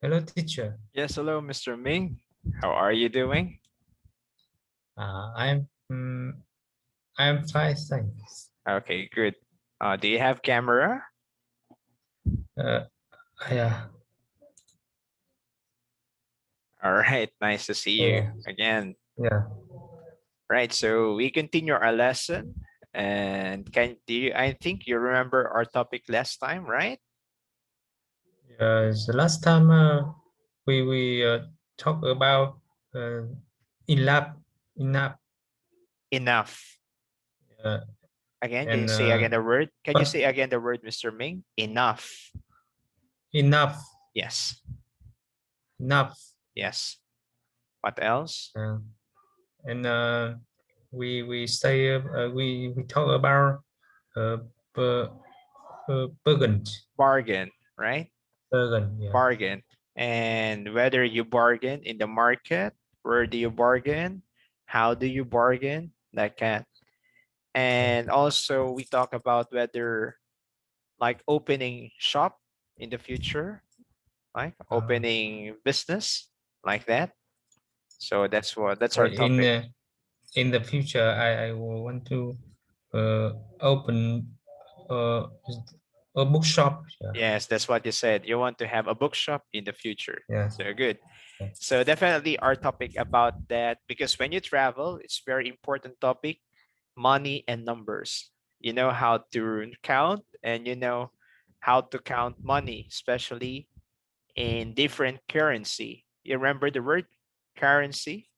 Hello, teacher. Yes, hello, Mr. Ming. How are you doing? Uh, I'm mm, I'm fine, thanks. Okay, good. Do you have camera? Uh, yeah, All right, nice to see you yeah, again. yeah. Right, so we continue our lesson, and I think you remember our topic last time, right? The last time we talked about uh, enough, enough, Enough. uh, Again, can you and say again the word? Can you but say again the word, Mr. Ming? Enough. enough, Yes, enough, yes. What else? uh, and we say we talk about uh, per, bargain, Bargain, right? bargain, yeah. Bargain. And whether you bargain in the market, where do you bargain? How do you bargain? Like that. And also we talk about whether like opening shop in the future, like Uh, opening business like that. So that's our in topic. in the future, I will want to open uh, a bookshop. Yeah. Yes, that's what you said. You want to have a bookshop in the future. Yeah. So good. So definitely our topic about that, because when you travel, it's very important topic, money and numbers. You know how to count, and you know how to count money, especially in different currency. You remember the word currency?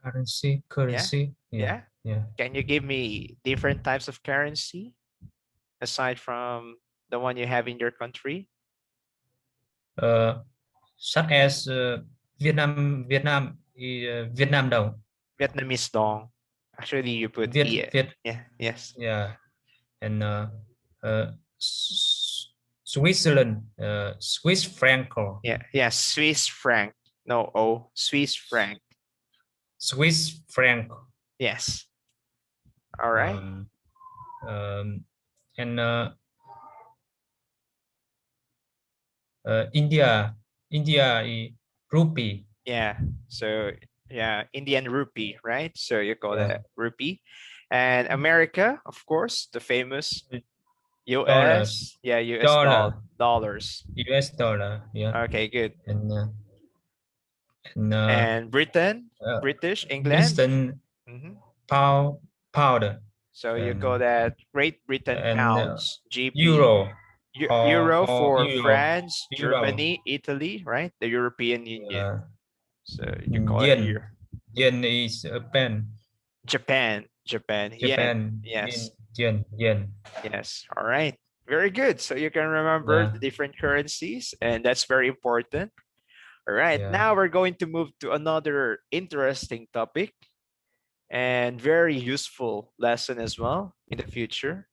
Currency, Yeah. currency. Yeah. Yeah. Yeah. Can you give me different types of currency aside from the one you have in your country? Uh, Such as Vietnam đồng. Vietnamese dong. Actually, you put Viet e. Viet. Yeah. Yes. Yeah. And Switzerland, Swiss franc, Yeah. Yeah. Swiss franc. No O. Swiss franc. Swiss franc. Yes. All right. Um, um, and India rupee. Yeah. So yeah, Indian rupee, right? So you call Yeah. that rupee. And America, of course, the famous Dollars, US. Yeah, US dollar, dollars. US dollar. Yeah. Okay, good. And and And Britain, uh, British, England. Bristol Mhm. pound, powder, So you call and that Great Britain and pounds, GP. euro Euro or for euro, France, euro. Germany, Italy, right? The European Union. Uh, So you call it euro. yen is a pen. Japan, Japan, yen. Japan, Yes, yen. yes. All right. Very good. So you can remember Yeah, the different currencies, and that's very important. All right. yeah, Now we're going to move to another interesting topic and very useful lesson as well in the future.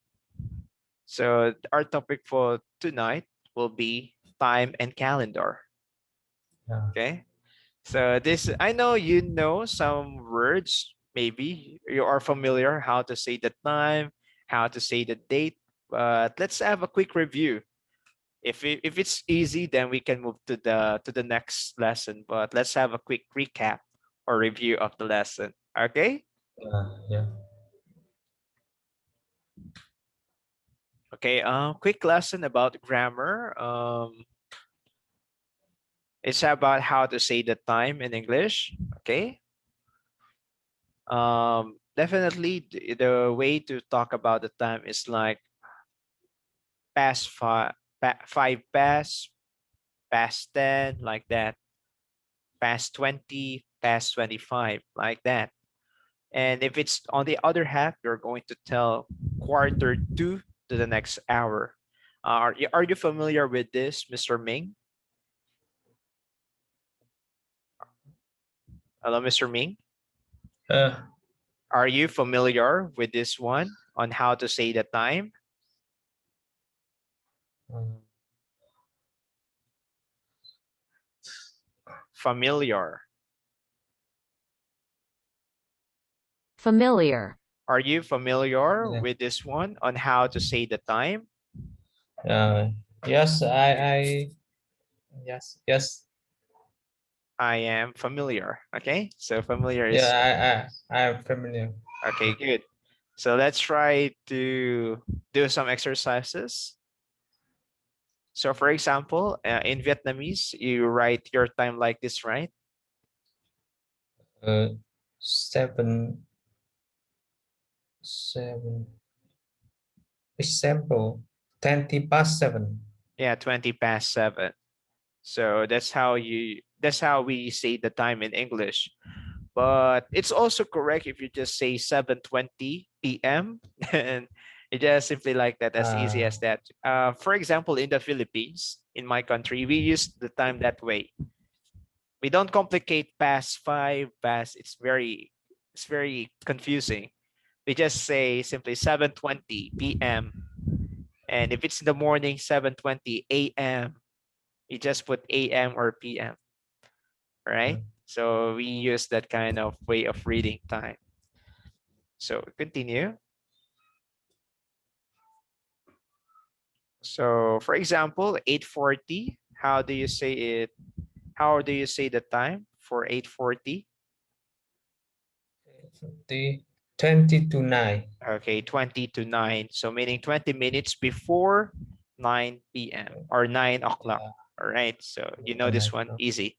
So our topic for tonight will be time and calendar. yeah. Okay. So this, I know you know some words, maybe you are familiar how to say the time, how to say the date, but let's have a quick review. If it's easy, then we can move to the next lesson. But let's have a quick recap or review of the lesson. Okay? Yeah. Okay, quick lesson about grammar. It's about how to say the time in English. Okay. Definitely the way to talk about the time is like past five past, past 10, like that, past 20, past 25, like that. And if it's on the other half, you're going to tell quarter to the next hour. Are you familiar with this, Mr. Ming? Hello, Mr. Ming. Uh, Are you familiar with this one on how to say the time? um, Familiar. Familiar. Are you familiar yeah. with this one on how to say the time? Uh, yes, I Yes, yes. I am familiar. Okay, so familiar is Yeah, I'm familiar. okay. Good. So let's try to do some exercises. So for example, in Vietnamese, you write your time like this, right? Uh, seven, seven. Example, 20 past 7. Yeah, 20 past 7. So that's how we say the time in English. But it's also correct if you just say 7:20 p.m. and it just simply like that, as easy as that. For example, in the Philippines, in my country, we use the time that way. We don't complicate past 5, past. It's very confusing. We just say simply 7:20 p.m. And if it's in the morning, 7:20 a.m. You just put a.m. or p.m. Right? So we use that kind of way of reading time. So continue. So for example, 8:40, how do you say it? How do you say the time for 8:40? The 20 to 9. Okay, 20 to 9. So meaning 20 minutes before 9 p.m. or 9 o'clock. Yeah, All right. So you know or this 9 one o'clock. easy.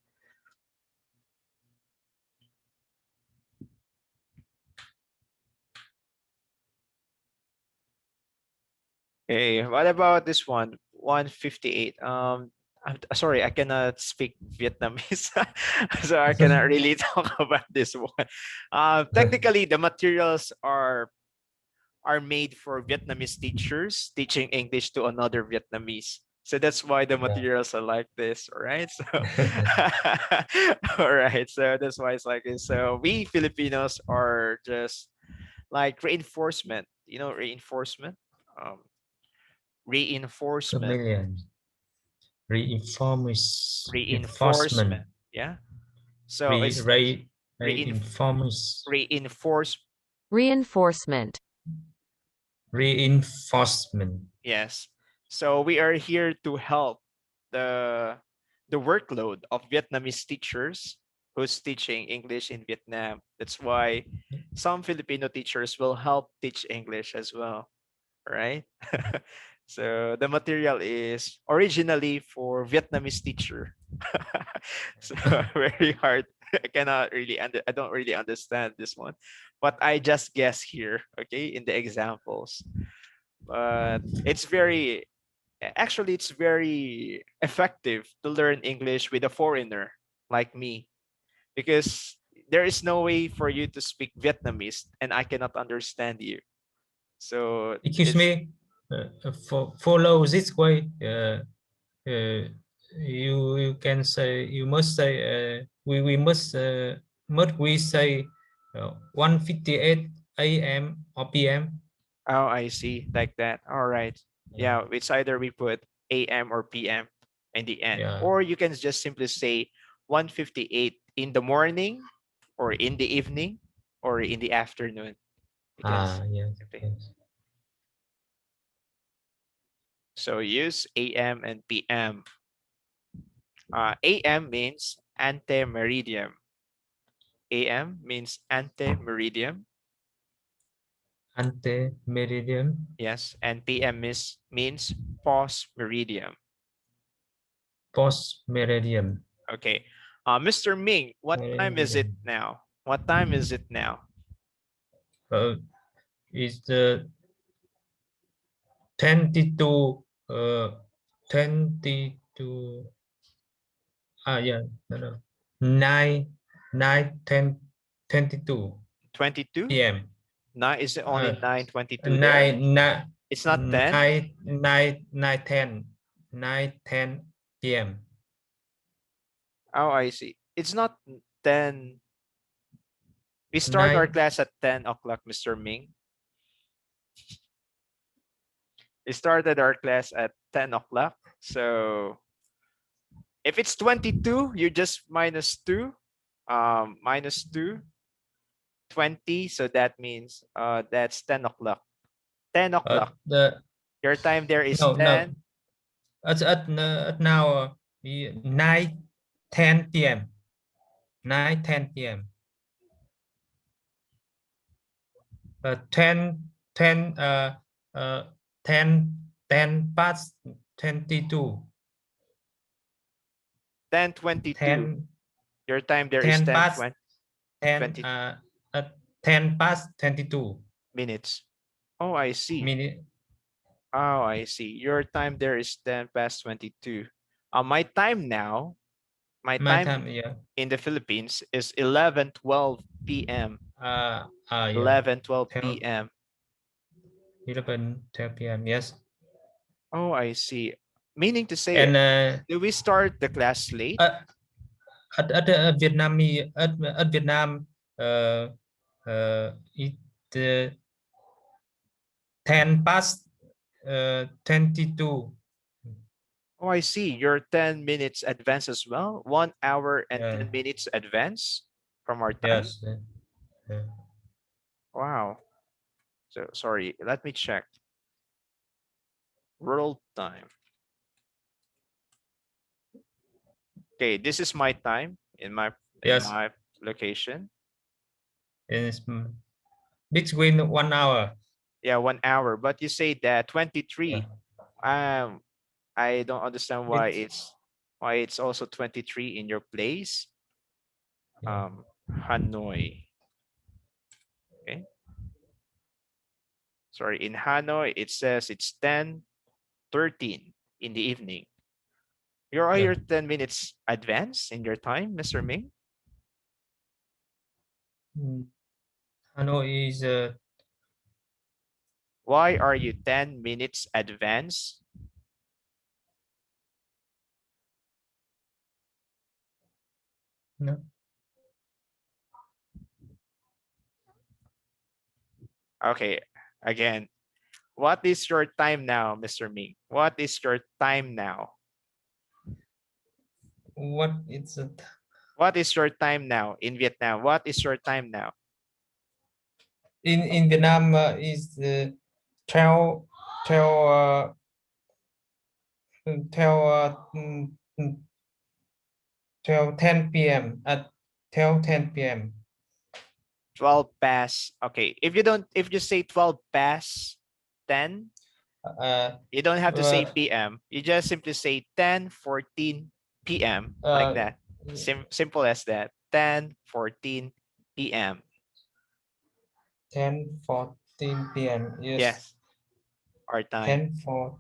Okay, what about this one? 158. Sorry, I cannot speak Vietnamese, so I cannot really talk about this one. Technically, the materials are made for Vietnamese teachers teaching English to another Vietnamese. So that's why the Yeah. materials are like this, all right? So, all right. So that's why it's like this. So we Filipinos are just like reinforcement. You know, reinforcement. Um, reinforcement. Chameleon. Reinforcement. Reinforcement. Yeah. So Re, it's re, reinf reinforce. reinforce. Reinforcement. Reinforcement. Yes. So we are here to help the the workload of Vietnamese teachers who's teaching English in Vietnam. That's why some Filipino teachers will help teach English as well, right? So the material is originally for Vietnamese teacher. So very hard. I don't really understand this one, but I just guess here, okay, in the examples. But it's very actually it's very effective to learn English with a foreigner like me, because there is no way for you to speak Vietnamese and I cannot understand you. So Excuse it's me. Follow this way. You can say, you must say, we must we say 1:58 a.m. or p.m. oh, I see, like that. All right. Yeah, Yeah, it's either we put AM or PM in the end, yeah. or you can just simply say 1:58 in the morning or in the evening or in the afternoon. You can Yes, simply yes. so use AM and PM. AM means ante meridium. AM means ante meridium. Ante meridian. Yes, and PM means post meridium. Post meridian. Okay. Mr. Ming, what time is it Meridian. now? What time is it now? Uh, is the 22 22 yeah, no, no. 9 9 10 22 22? p.m. Nine, is it only uh, 9:22 there? 9 9 It's not 10? 9 9 9 10 9 10 p.m. Oh, I see. It's not 10. We start our 9 class at 10 o'clock, Mr. Ming. We started our class at 10 o'clock. So if it's 22, you just minus 2. Minus 2, 20. So that means that's 10 o'clock. 10 o'clock. the Your time there is no, 10. at now 9:10 p.m. 9:10 p.m. 10 10 past 22. 10:22. 10 Your time there is 10 past 10 10 past 22 minutes. Oh, I see. minute. Oh, I see. Your time there is 10 past 22. My time now, my My time time, yeah. in the Philippines is 11:12 p.m. Yeah. 11:12 p.m. 11:12 p.m. Yes. Oh, I see. Meaning to say, And do we start the class late? ở Việt Nam ở Việt Nam it 10 past 22. Oh, I see. You're 10 minutes advance as well. 1 hour and Yeah. 10 minutes advance from our time. Yes. Yeah. Wow. So sorry, let me check. World time. Okay, this is my time in my Yes. location. It's between 1 hour. Yeah, 1 hour. But you say that 23. Yeah. I don't understand why it's also 23 in your place. Yeah. Hanoi. Okay. Sorry, in Hanoi it says it's 10:13 in the evening. You're Yeah. 10 minutes advance in your time, Mr. Ming? Hanoi is Why are you 10 minutes advance? no. Okay, again, what is your time now, Mr. Ming? What is your time now? What is it? What is your time now in Vietnam? What is your time now? In Vietnam is 12 12 10 p.m. at 12:10 p.m. 12 past. Okay, if you say 12 past 10, you don't have to say PM. You just simply say 10:14 PM like that. Simple as that. 10:14 PM. 10:14 p.m. Yes, our time. 10 12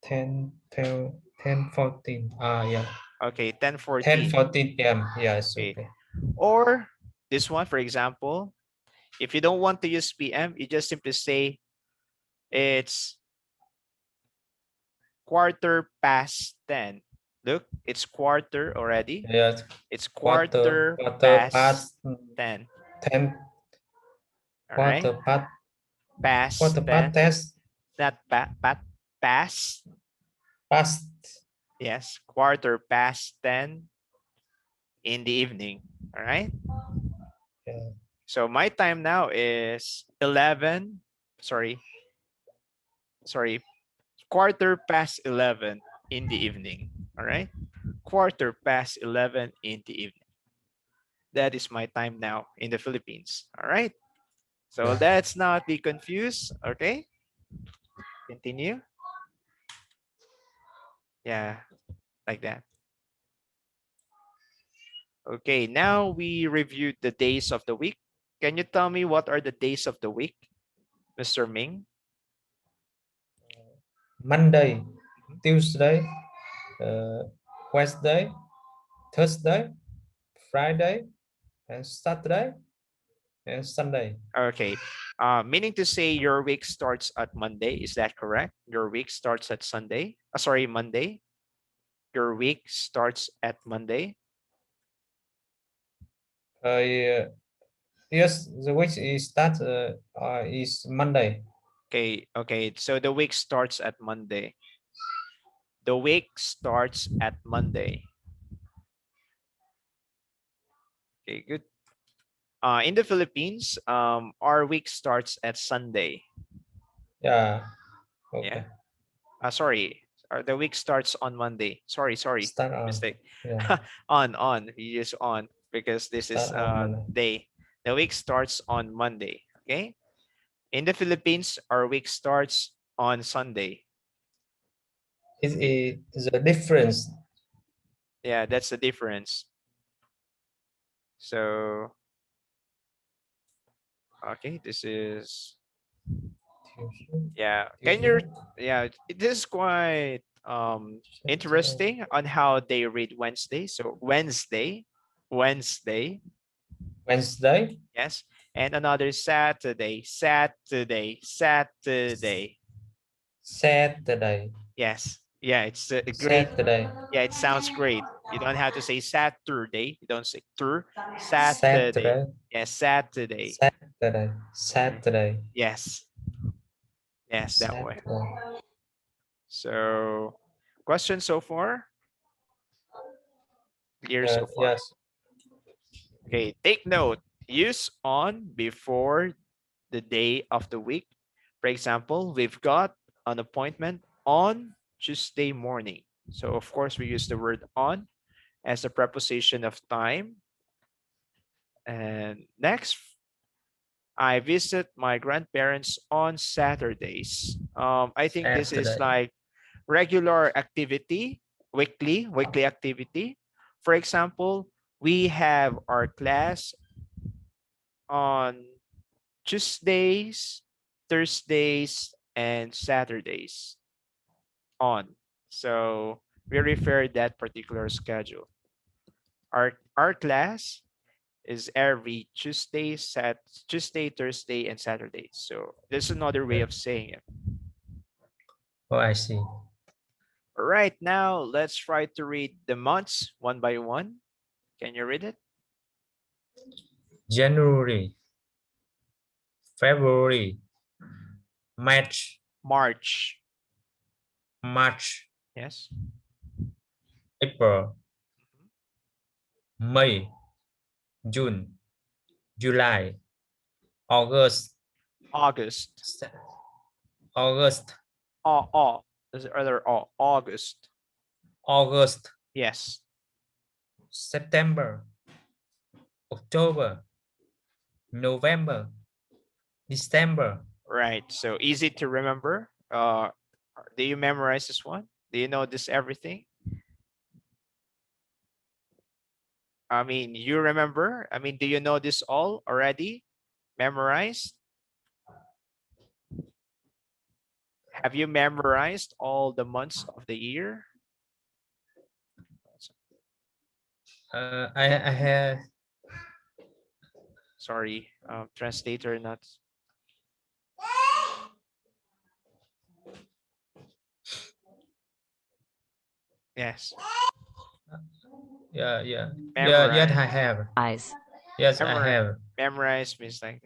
10:14. Yeah. Okay, 10:14. 10:14 p.m. Yes. Okay. Okay. Or this one, for example, if you don't want to use PM, you just simply say it's 10:15. Look, it's quarter already. Yes. It's Quarter past past 10. 10. All right. Quarter past 10. Not past. Past. Yes, quarter past 10 in the evening. All right. Yeah. So my time now is 11. Sorry, quarter past 11 in the evening. All right. Quarter past 11 in the evening. That is my time now in the Philippines. All right. So let's not be confused. Okay. Continue. Yeah, like that. Okay, now we reviewed the days of the week. Can you tell me what are the days of the week, Mr. Ming? Monday, Tuesday, Wednesday, Thursday, Friday, and Saturday, and Sunday. Okay, meaning to say your week starts at Monday. Is that correct? Your week starts at Sunday. Sorry, Monday. Your week starts at Monday. Yes, the week is Monday. Okay. So the week starts at Monday. The week starts at Monday. Okay, good. In the Philippines, our week starts at Sunday. Yeah. Okay. Yeah. Sorry. the week starts on Monday. Sorry, Start on. mistake. Yeah. On. You use on because this is Start on Monday. day. The week starts on Monday. Okay. In the Philippines, our week starts on Sunday. It is a difference. Yeah, that's the difference. So, okay, this is, yeah. Can you, yeah, this is quite interesting on how they read Wednesday. So Wednesday, Wednesday, yes. And another Saturday, Saturday. Saturday, Yes. Yeah, it's a great. Saturday, Yeah, it sounds great. You don't have to say Saturday. You don't say tur. Saturday. Saturday, Yes, Saturday. Saturday, Saturday, Yes. Yes, that way. Saturday. So, questions so far? Clear so far. Yes. Okay, take note. Use on before the day of the week. For example, we've got an appointment on Tuesday morning. So, of course, we use the word on as a preposition of time. And next, I visit my grandparents on Saturdays. I think this is Saturday. like regular activity, weekly activity. For example, we have our class on Tuesdays, Thursdays, and Saturdays on. So we refer that particular schedule. Our class is every Tuesday, Thursday, and Saturday. So there's another way of saying it. Oh, I see. All right, now let's try to read the months one by one. Can you read it? January, February, March, March. March, Yes. April, May, June, July, August, August. August, There's other August. August, Yes. September, October, November, December. Right. So easy to remember. Do you memorize this one? Do you know this everything? I mean, you remember? I mean, do you know this all already? Memorized? Have you memorized all the months of the year? I have. Sorry, translator not. Yes. Yeah. Yes, Memorize. I have. Eyes. Yes, I have. Memorize means like,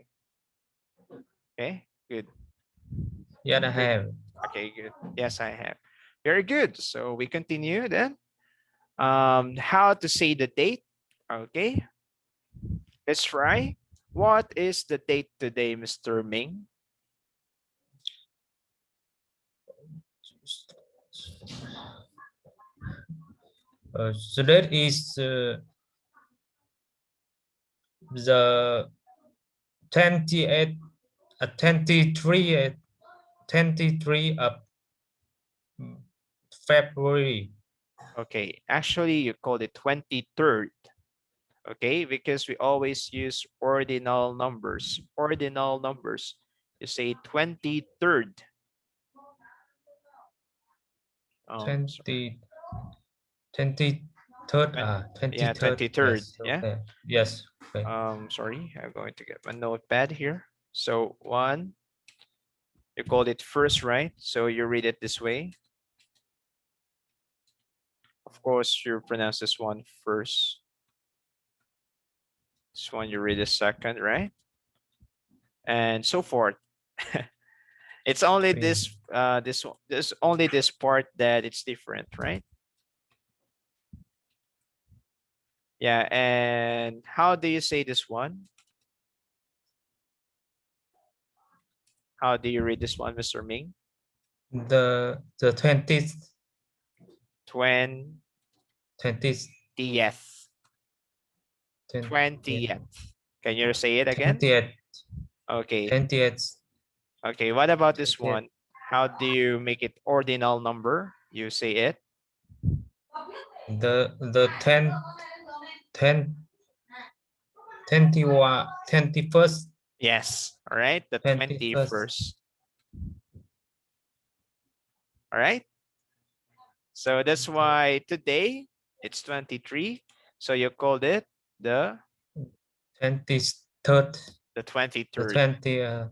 okay, good. Yes, I have. Okay, good. Yes, I have. Very good. So we continue then. How to say the date? Okay, let's try. What is the date today, Mr. Ming? So that is the 28, 23, 23 of February. Okay, actually you called it 23rd. Okay, because we always use ordinal numbers. Ordinal numbers. You say 23rd. 20, 23rd. 23rd. Yeah, 23rd. Yes. Yeah. Okay. Yes. Okay. Sorry, I'm going to get my notepad here. So one, you called it first, right? So you read it this way. Of course, you pronounce this one first. This one you read the second, right? And so forth. It's only this only this part that it's different, right? Yeah, and how do you say this one? How do you read this one, Mr. Ming? The 20th. 20th. 20th. Can you say it again? 20th. Okay. 20th. Okay, what about this 20th. one? How do you make it ordinal number? You say it. The 21st. Yes. All right. The 21st. 21st. All right. So that's why today it's 23. So you called it the 23rd. the 23rd. The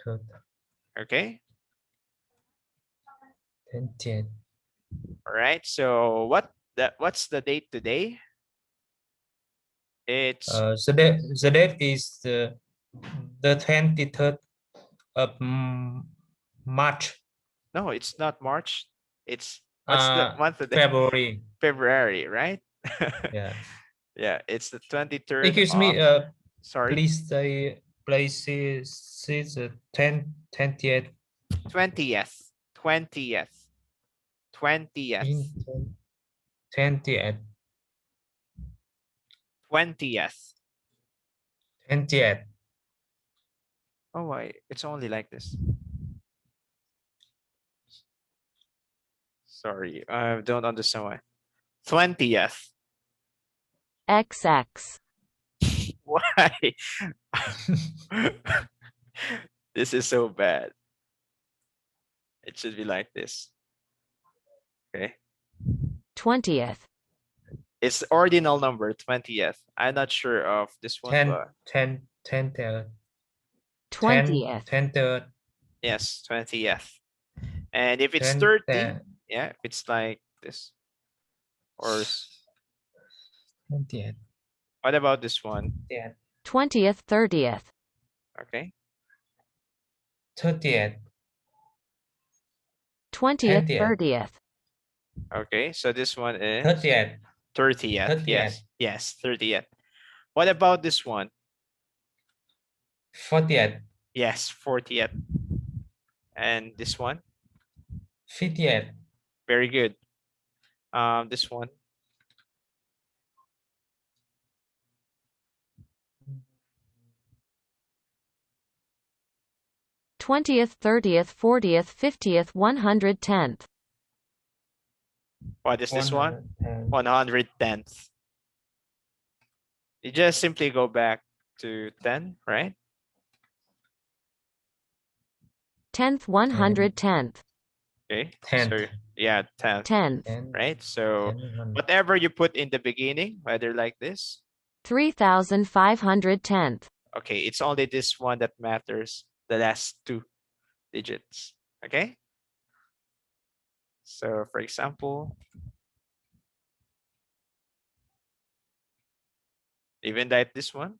23rd. Okay. 20th. All right. So what's the date today? It's the date is the 23rd of March. no, it's not March. It's what's the month today? February. February, right? Yeah. Yeah, it's the 23rd. Excuse me. Sorry. Please say the 20th. 20th. 20th. 20th. 20th. 20th. 20th. Oh, why? It's only like this. Sorry, I don't understand why. 20th. XX. Why? This is so bad. It should be like this. Okay. 20th. It's ordinal number 20th. I'm not sure of this one, but 10th. 20th. 10th. yes, 20th. And if it's 10th. 30, yeah, if it's like this. Or 20th. what about this one? 20th. 30th. Okay. 30th. 20th. 30th. Okay, so this one is 30th. 30th. Yes, yes, 30th. What about this one? 40th. Yes, 40th. And this one? 50th. Very good. This one? 20th. 30th. 40th. 50th. 110th. What is this one? 110th. You just simply go back to 10, right? 10th. 110th. Okay. 10th. So yeah, 10th. 10th. Right? So whatever you put in the beginning, whether like this. 3510th. Okay, it's only this one that matters, the last two digits. Okay. So for example, even like this one.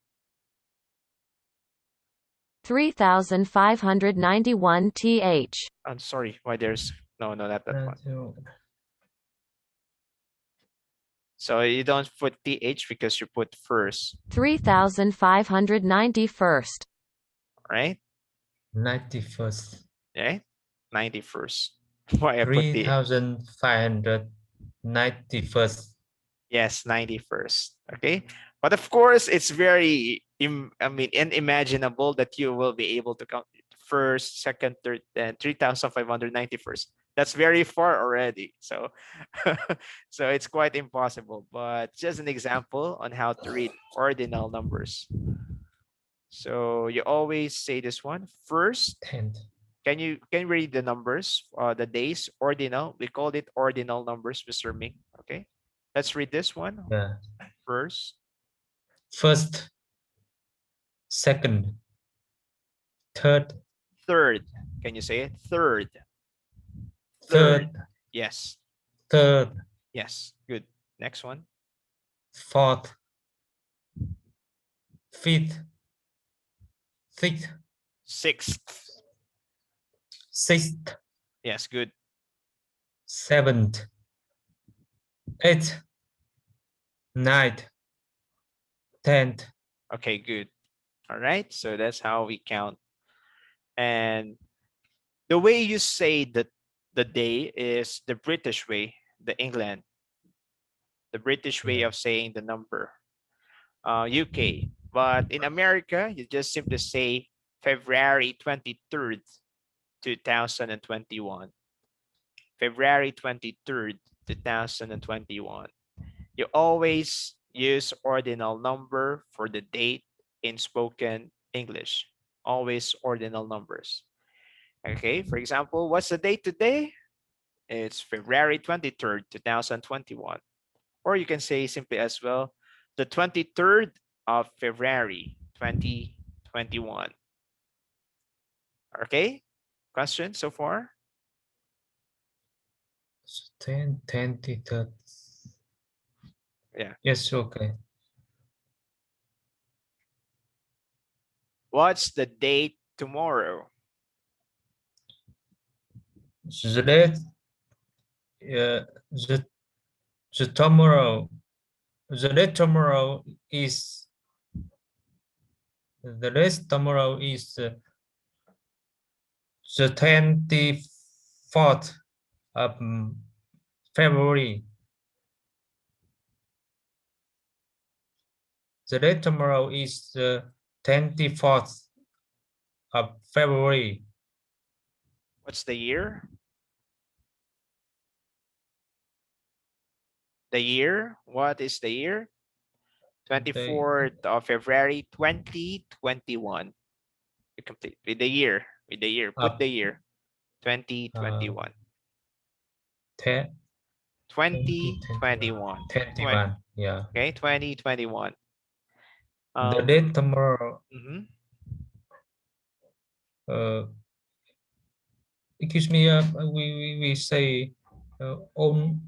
3591th. I'm sorry, why there's no, not that one. So you don't put th because you put first. 3591st. Right? 91st. Right? 91st. Why I put the 3591st. yes, 91st. Okay. But of course, it's very unimaginable that you will be able to count first, second, third, then 3591st. That's very far already. So so it's quite impossible, but just an example on how to read ordinal numbers. So you always say this one first. 10th. Can you read the numbers, the days, ordinal? We called it ordinal numbers, Mr. Ming. Okay, let's read this one. Yeah. First, second, third. Can you say it? Third. Yes. Third. Yes. Good. Next one. Fourth. Fifth. Sixth. Sixth. Yes. Good. Seventh. Eighth. Ninth. 10th. Okay. Good. All right. So that's how we count. And the way you say the day is the British way, the England, the British way of saying the number, UK. But in America, you just simply say February 23rd, 2021. February 23rd, 2021. You always use ordinal number for the date in spoken English. Always ordinal numbers. Okay, for example, what's the date today? It's February 23rd, 2021. Or you can say simply as well, the 23rd of February, 2021. Okay, question so far? 10, 20, 30. Yeah. Yes, okay. What's the date tomorrow? The date, the tomorrow, the date tomorrow is the date tomorrow is the 24th of February. The date tomorrow is the 24th of February. What's the year? The year? What is the year? 24th of February, 2021. You complete with the year. With the year. Put the year. 2021. 2021. 21, yeah. Okay, 2021. The date tomorrow. Excuse me. We say on.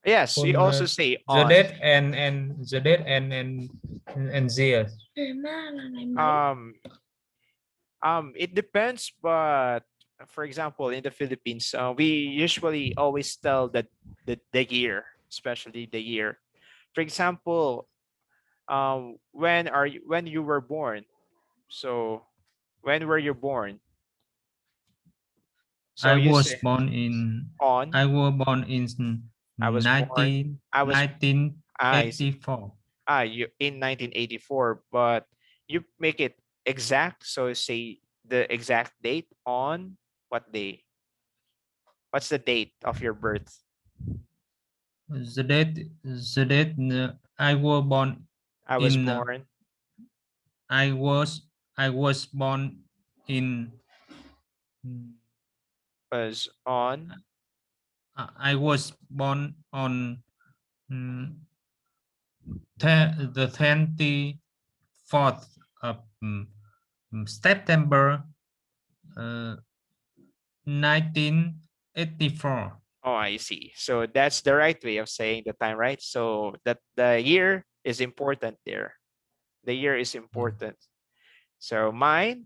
Yes, we also say the on. date and the date and year. It depends, but for example, in the Philippines, we usually always tell that the year, especially the year. For example, when you were born? So when were you born? So I was born in on. I was born in I was born. 1984. You in 1984, but you make it exact. So say the exact date on what day? What's the date of your birth? The date I was born. I was born. I was born in. Was on. I was born on the 24th of September 1984. Oh, I see. So that's the right way of saying the time, right? So that the year is important there. The year is important. So my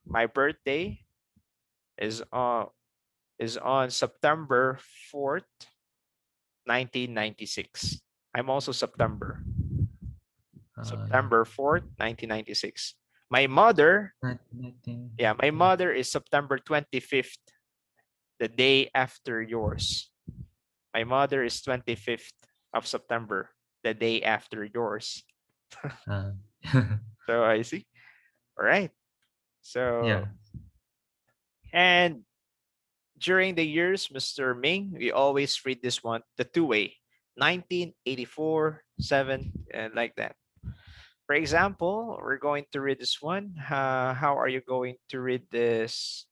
birthday is on September 4th, 1996. I'm also September. September 4th, 1996. My mother, my mother is September 25th, the day after yours. My mother is 25th of September, the day after yours. So I see. All right. So, and during the years, Mr. Ming, we always read this one, the two-way, 1984, 7, and like that. For example, we're going to read this one. How are you going to read this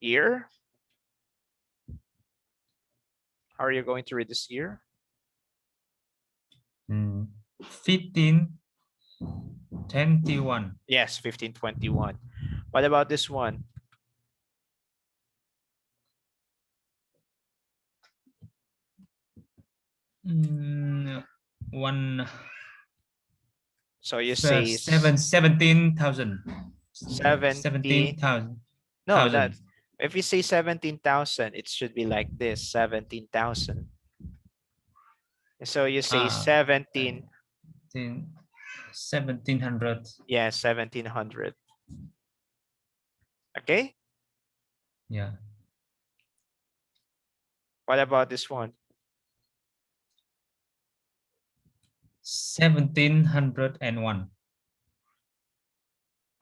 year? How are you going to read this year? 1521. Yes, 1521. What about this one? So you say 17,000. 17,000. No, that's if you say 17,000, it should be like this, 17,000. So you say 1700. Yeah, 1700. Okay. Yeah. What about this one? 1701.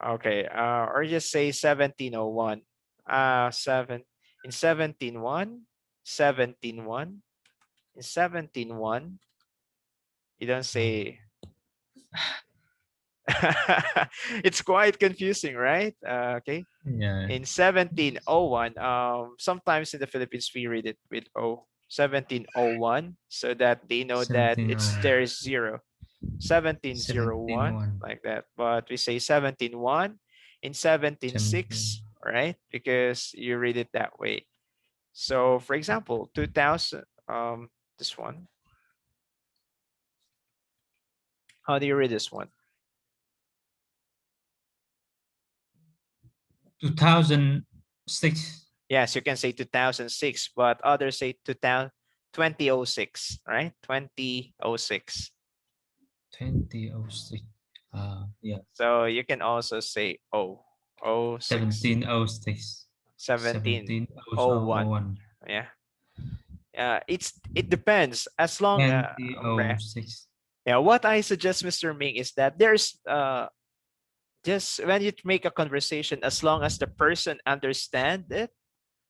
Okay, or just say 1701. Seven in 171, 171, in 171. You don't say. It's quite confusing, right? Okay. Yeah. In 1701, sometimes in the Philippines we read it with O. 1701, so that they know that there 1701. is zero. 1701, 1701. like that. But we say 171 in 17. 176, right? Because you read it that way. So for example, 2000, this one. How do you read this one? 2006. Yes, you can say 2006, but others say 2006, right? 2006. 2006. Yeah. So you can also say O, 06, 1706. 1701. 1701. Yeah. It depends as long 2006. yeah, what I suggest, Mr. Ming, is that there's just when you make a conversation, as long as the person understand it,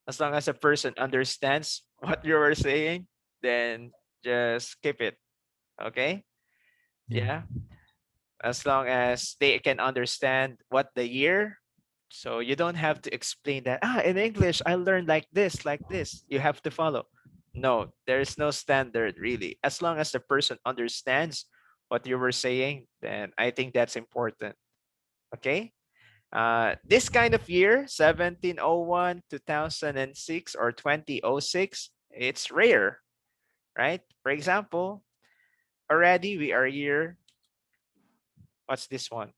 as long as the person understands what you were saying, then just keep it. Okay. Yeah. As long as they can understand what the year, so you don't have to explain that in English I learned like this you have to follow. No, there's no standard really. As long as the person understands what you were saying, then I think that's important. Okay. This kind of year, 1701, 2006, or 2006, it's rare, right? For example, already we are here. What's this one?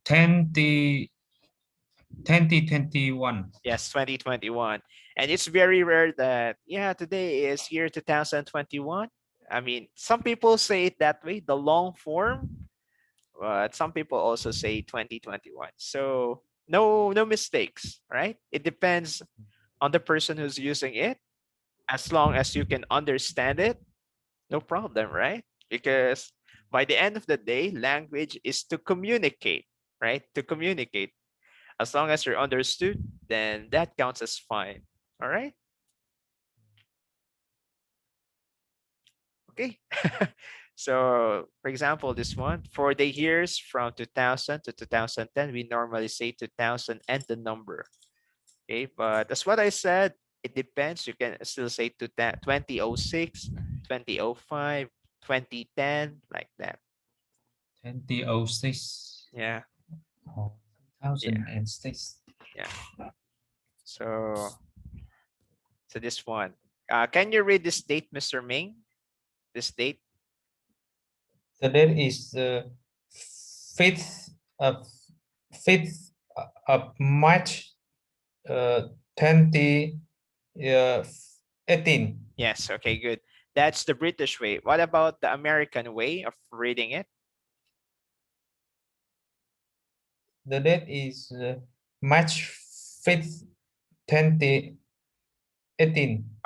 2021. Yes, 2021. And it's very rare that, yeah, today is year 2021. I mean, some people say it that way, the long form, but some people also say 2021. So no mistakes, right? It depends on the person who's using it. As long as you can understand it, no problem, right? Because by the end of the day, language is to communicate, right? To communicate. As long as you're understood, then that counts as fine. All right. Okay. So, for example, this one, for the years from 2000 to 2010, we normally say 2000 and the number. Okay. But that's what I said. It depends. You can still say 2006, 2005, 2010, like that. 2006. Yeah. Oh, Yeah. 2006. Yeah. So, this one. Can you read this date, Mr. Ming? This date? So that is the 5th of 5th of March 2018. Yes, okay, good. That's the British way. What about the American way of reading it? The date is March 5th, 2018.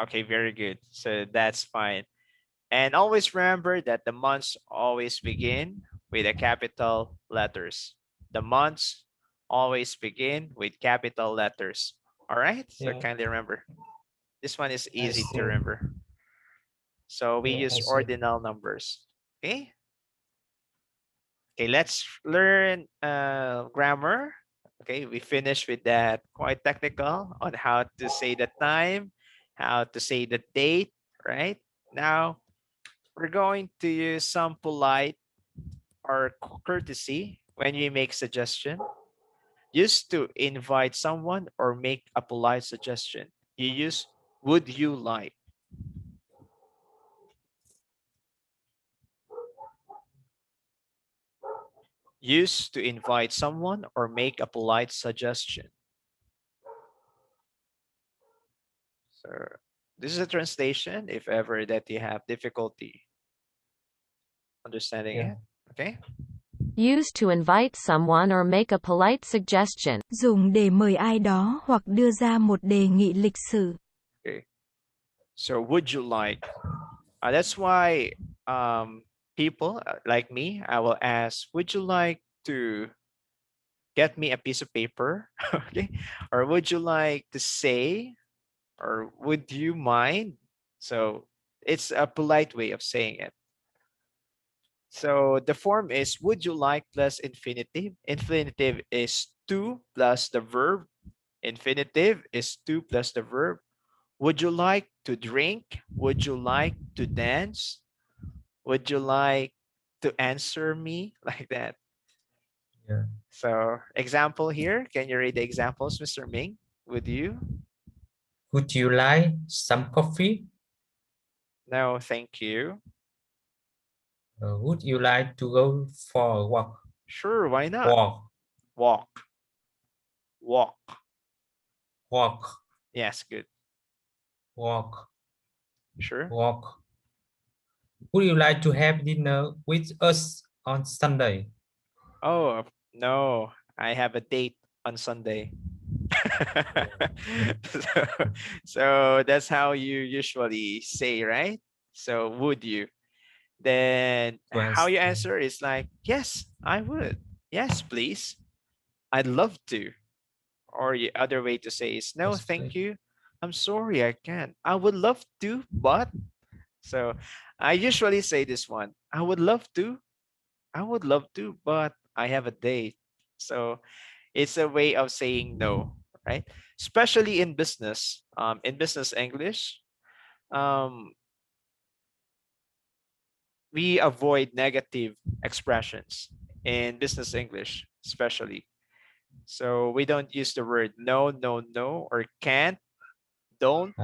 Okay, very good. So that's fine. And always remember that the months always begin with the capital letters. The months always begin with capital letters. All right, so Yeah, kindly remember. This one is I easy to see. remember. So we Yeah, I use see. ordinal numbers. Okay. Okay, let's learn grammar. Okay, we finished with that quite technical on how to say the time, how to say the date, right? Now, we're going to use some polite or courtesy when you make suggestion. Used to invite someone or make a polite suggestion. You use would you like. Used to invite someone or make a polite suggestion. So this is a translation if ever that you have difficulty understanding Yeah. it. Okay. Used to invite someone or make a polite suggestion. Dùng để mời ai đó hoặc đưa ra một đề nghị lịch sự. Okay. So would you like? That's why people like me, I will ask, would you like to get me a piece of paper? Okay. Or would you like to say, or would you mind? So it's a polite way of saying it. So the form is would you like plus infinitive. Infinitive is to plus the verb. Infinitive is to plus the verb. Would you like to drink? Would you like to dance? Would you like to answer me? Like that. Yeah. So example here. Can you read the examples, Mr. Ming? Would you? Would you like some coffee? No, thank you. Would you like to go for a walk? Sure, why not? Walk. Walk. Walk. Walk. Yes, good. Walk. Sure. Walk. Would you like to have dinner with us on Sunday? Oh, no, I have a date on Sunday. so, so that's how you usually say, right? So would you? Then how you answer is like, yes, I would. Yes, please. I'd love to. Or the other way to say is, no, Yes, thank please. you. I'm sorry, I can't. I would love to, but. So I usually say this one. I would love to. I would love to, but I have a date. So it's a way of saying no, right? Especially in business. In business English, we avoid negative expressions in business English, especially. So we don't use the word no, no, no, or can't, don't.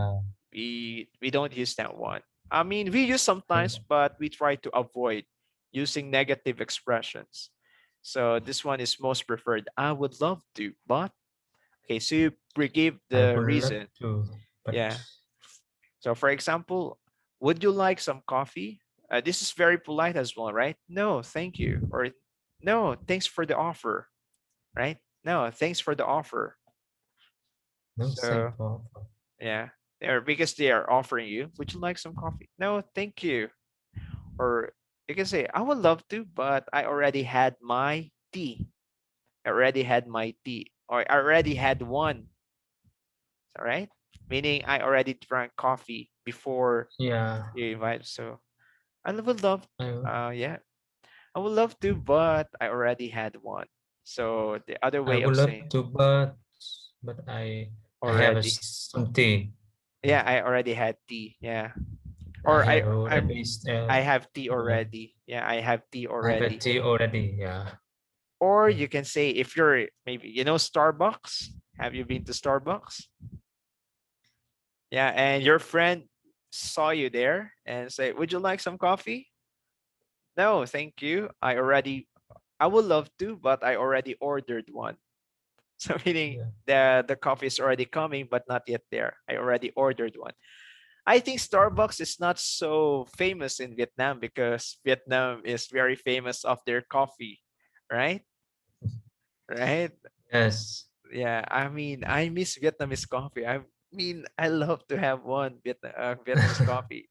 We don't use that one. I mean, we use sometimes, but we try to avoid using negative expressions. So this one is most preferred. I would love to, but okay. So you give I the would love reason. to, but Yeah. So for example, would you like some coffee? This is very polite as well, right? No, thank you. Or no, thanks for the offer, right? No, thanks for the offer. no So thank for. yeah, or because they are offering you, would you like some coffee? No, thank you. Or you can say, I would love to, but I already had my tea. I already had my tea, or I already had one. All right, meaning I already drank coffee before Yeah. you invite. So I would love, I, yeah, I would love to, but I already had one. So the other I way would of love saying to, but I have already, some tea. yeah, I already had tea. Yeah, I or have I'm already. I have tea already. Yeah, I have tea I have a already. tea already. Yeah. Or you can say if you're maybe Starbucks. Have you been to Starbucks? Yeah, and your friend saw you there and say, "Would you like some coffee?" No, thank you. I would love to, but I already ordered one. So meaning the coffee is already coming, but not yet there. I already ordered one. I think Starbucks is not so famous in Vietnam because Vietnam is very famous of their coffee, right? Right? Yes. Yeah, I mean, I miss Vietnamese coffee. I mean, I love to have one Vietnamese coffee.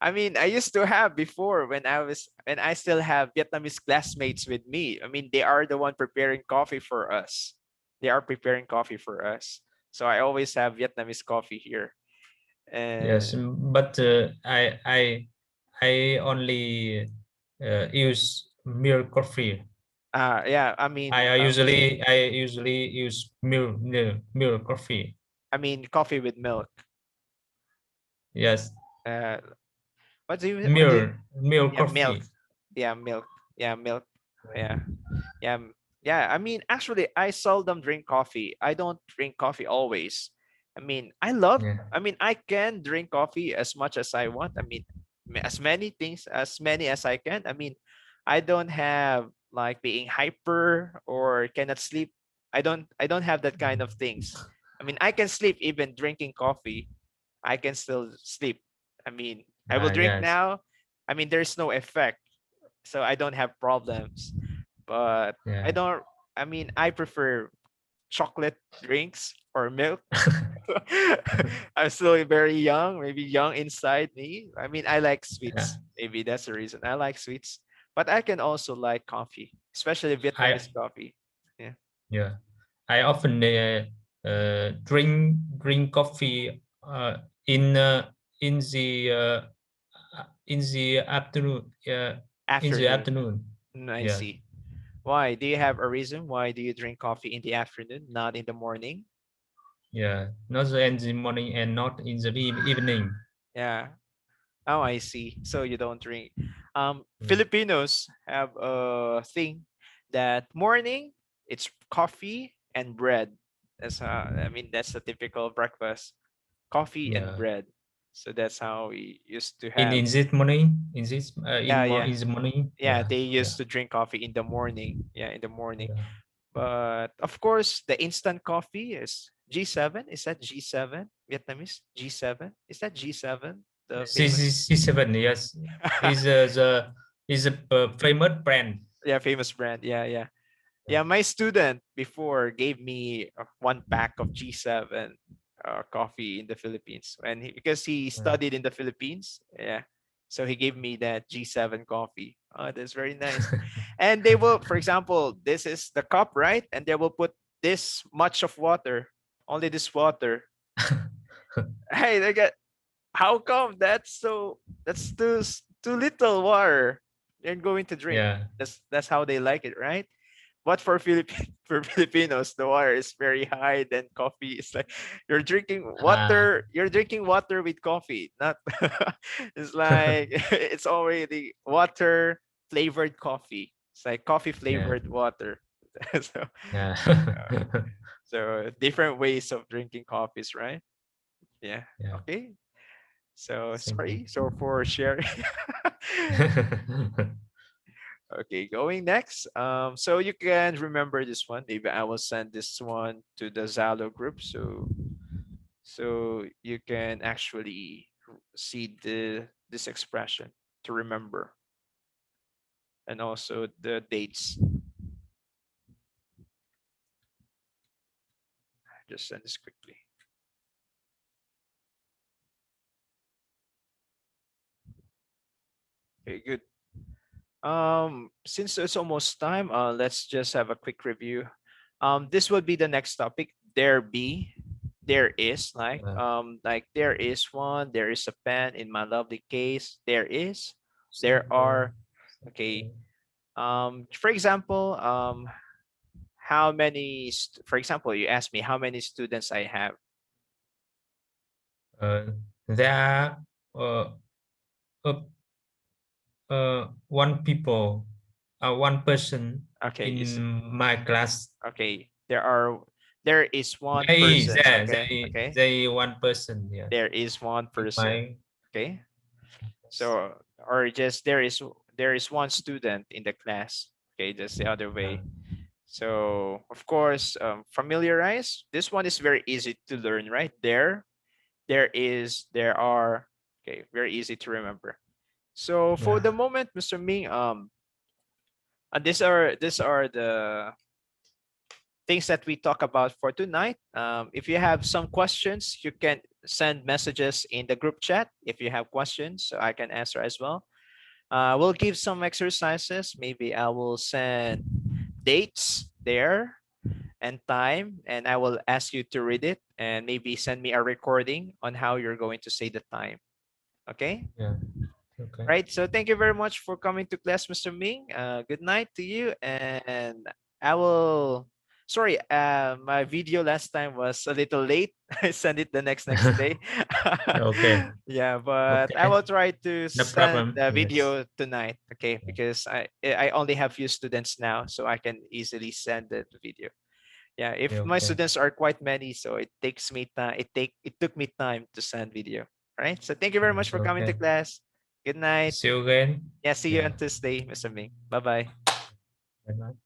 I mean, I used to have before when I still have Vietnamese classmates with me. I mean, they are the one preparing coffee for us. They are preparing coffee for us. So I always have Vietnamese coffee here. Yes, And but I only use milk coffee. yeah, I mean, I usually use milk coffee. coffee with milk. Yes, Uh, what do you, milk yeah, milk. coffee. Yeah, milk. Yeah, milk. Yeah. Yeah. Yeah. I mean, actually, I seldom drink coffee. I don't drink coffee always. I mean, Yeah. I can drink coffee as much as I want. I mean, as many as I can. I mean, I don't have like being hyper or cannot sleep. I don't have that kind of things. I mean, I can sleep even drinking coffee. I can still sleep. I mean, I will drink Yes. now. I mean, there's no effect, so I don't have problems. but I Yeah. don't. I mean, I prefer chocolate drinks or milk. I'm still very young, maybe young inside me. I mean, I like Yeah. sweets. Maybe that's the reason I like sweets. But I can also like coffee, especially I Vietnamese coffee. Yeah. yeah. I often drink coffee in the in the afternoon. In the Afternoon. afternoon. I Yeah. see. Why? Do you have a reason why do you drink coffee in the afternoon, not in the morning? Yeah. Not in the morning and not in the evening. Yeah. Oh, I see. So you don't drink. Yeah. Filipinos have a thing that morning it's coffee and bread. That's I mean that's the typical breakfast, coffee and Yeah. bread. So that's how we used to In have. this morning, in this Yeah, yeah, in the morning. yeah. Yeah. They Yeah. used to drink coffee in the morning. Yeah, in the morning. Yeah. But of course, the instant coffee is G7. Is that G7 Vietnamese? G7 is that G7 the famous? C7, yes, is a famous brand. Yeah, famous brand. Yeah, yeah. Yeah, my student before gave me one pack of G7 coffee in the Philippines, and because he Yeah. studied in the Philippines. Yeah, so he gave me that G7 coffee. Oh, that's very nice. And they will, for example, this is the cup, right? And they will put this much of water, only this water. Hey, they get, how come that's too little water they're going to drink? Yeah. That's how they like it, right? But for for Filipinos, the water is very high. Then coffee is like Ah. You're drinking water with coffee. Not it's like it's already water flavored coffee. It's like coffee Yeah. flavored water. so Yeah. so different ways of drinking coffees, right? Yeah. Yeah. Okay. So Thank you. sorry. So for sharing. Okay, going next. So you can remember this one. Maybe I will send this one to the Zalo group, so you can actually see this expression to remember, and also the dates. Just send this quickly. Okay, good. Since it's almost time, let's just have a quick review. This would be the next topic. There is, like there is one, there is a pen in my lovely case. There are. Okay. For example, how many? For example, you asked me how many students I have. There are uh, one people, one person Okay, in my class. okay. There is one There is person. there, Okay, okay. there one person. Yeah, There is one in person. my Okay. class. So, or just there is one student in the class. Okay, that's the other Yeah. way. So of course, familiarize. This one is very easy to learn, right? There are. Okay, very easy to remember. So for Yeah. the moment, Mr. Ming, these are the things that we talk about for tonight. If you have some questions, you can send messages in the group chat. If you have questions, so I can answer as well. We'll give some exercises. Maybe I will send dates there and time, and I will ask you to read it and maybe send me a recording on how you're going to say the time. Okay? Yeah. Okay. Right. So thank you very much for coming to class, Mr. Ming. Good night to you. And I will. Sorry, my video last time was a little late. I sent it the next day. Okay. Yeah, but I Okay. will try to No send problem. the Yes. video tonight. Okay, because I only have few students now, so I can easily send the video. Yeah, if my Okay. students are quite many, so it takes me time. It took me time to send video. Right. So thank you very much for coming to Okay. class. Good night. See you again. Yeah, see you Yeah. on Tuesday, Mr. Ming. Bye bye. Bye bye.